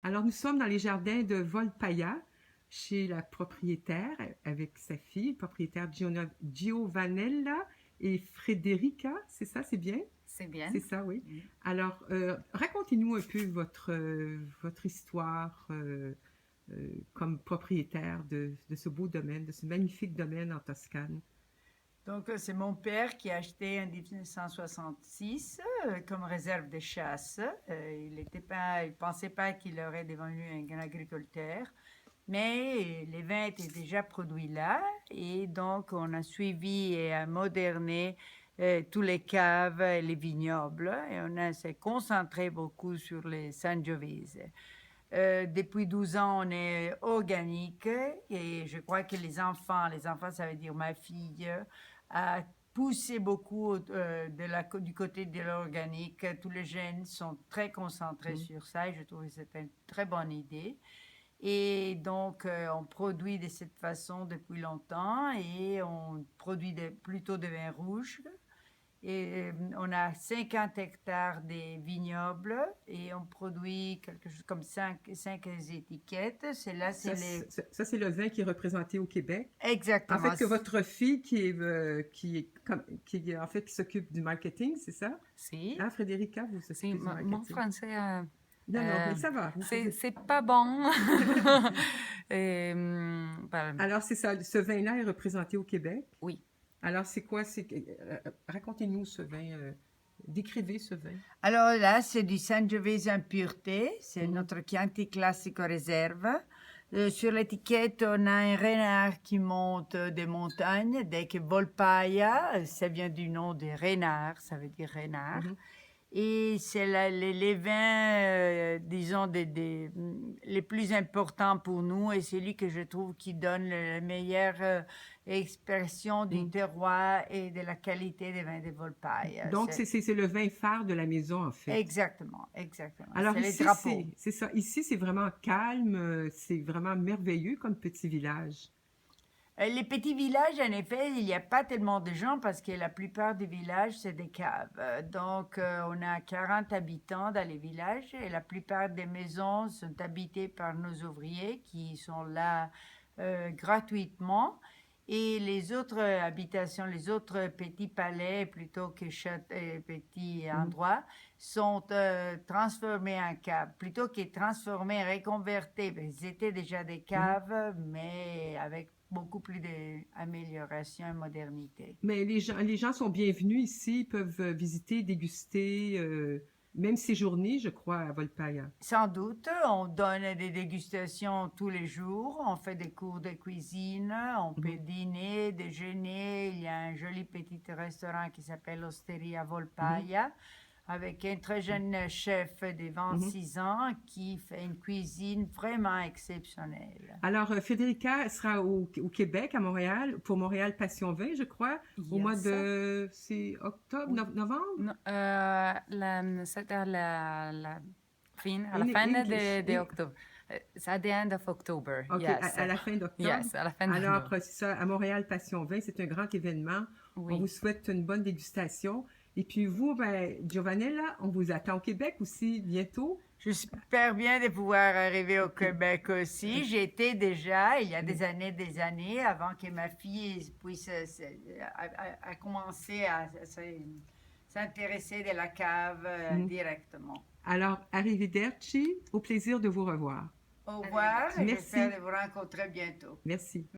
Alors, nous sommes dans les jardins de Volpaia, chez la propriétaire, avec sa fille, propriétaire Giovanella et Frederica, c'est ça, c'est bien? C'est bien. C'est ça, oui. Mm. Alors, racontez-nous un peu votre histoire comme propriétaire de ce beau domaine, de ce magnifique domaine en Toscane. Donc, c'est mon père qui a acheté en 1966 comme réserve de chasse. Il pensait pas qu'il aurait devenu un grand agriculteur, mais les vins étaient déjà produits là, et donc on a suivi et a moderné tous les caves et les vignobles, et s'est concentré beaucoup sur les Sangiovese. Depuis 12 ans, on est organique, et je crois que les enfants, ça veut dire ma fille, a poussé beaucoup du côté de l'organique. Tous les jeunes sont très concentrés sur ça, et je trouve que c'est une très bonne idée. Et donc, on produit de cette façon depuis longtemps, et on produit plutôt de vin rouge. Et on a 50 hectares de vignobles, et on produit quelque chose comme 5 étiquettes. C'est là, c'est Ça, c'est le vin qui est représenté au Québec. En Exactement. fait, que votre fille en fait, qui s'occupe du marketing, c'est ça? Si. Hein, Frédérica, vous Si, s'occupez du mon marketing. français, Non, non, mais ça va. Vous pouvez... c'est pas bon. Alors, c'est ça, ce vin-là est représenté au Québec. Oui. Alors, c'est quoi? Racontez-nous ce vin, décrivez ce vin. Alors là, c'est du Sangiovese en pureté, c'est notre Chianti Classico Réserve. Sur l'étiquette, on a un renard qui monte des montagnes, dès que Volpaia, ça vient du nom de renard, ça veut dire renard. Et c'est les vins, disons, les plus importants pour nous, et c'est lui que je trouve qui donne la meilleure expression du terroir et de la qualité des vins de Volpaia. Donc, c'est le vin phare de la maison, en fait. Exactement, exactement. Alors c'est ici, les drapeaux. c'est ça. Ici, c'est vraiment calme, c'est vraiment merveilleux comme petit village. Les petits villages, en effet, il n'y a pas tellement de gens parce que la plupart des villages, c'est des caves. Donc, on a 40 habitants dans les villages, et la plupart des maisons sont habitées par nos ouvriers qui sont là gratuitement. Et les autres habitations, les autres petits palais, plutôt que petits endroits, sont transformés en caves. Plutôt que transformés, reconvertis, ils étaient déjà des caves, mais avec beaucoup plus d'amélioration et modernité. Mais les gens sont bienvenus ici, ils peuvent visiter, déguster, même séjourner, je crois, à Volpaia. Sans doute, on donne des dégustations tous les jours, on fait des cours de cuisine, on peut dîner, déjeuner. Il y a un joli petit restaurant qui s'appelle Osteria Volpaia, avec un très jeune chef de 26 ans qui fait une cuisine vraiment exceptionnelle. Alors, Federica sera au Québec, à Montréal, pour Montréal Passion Vin, je crois, au mois de... C'est octobre, novembre? C'est à la fin d'octobre. It's at the end of October. OK, yes. à la fin d'octobre. Yes, à la fin Alors, d'octobre. c'est ça, à Montréal Passion Vin, c'est un grand événement. Oui. On vous souhaite une bonne dégustation. Et puis vous, ben, Giovanella, on vous attend au Québec aussi bientôt. J'espère bien de pouvoir arriver au Québec aussi. J'y étais déjà il y a des années, avant que ma fille puisse commencer à s'intéresser de la cave directement. Alors, arrivederci, au plaisir de vous revoir. Au revoir, et Merci. j'espère de vous rencontrer bientôt. Merci.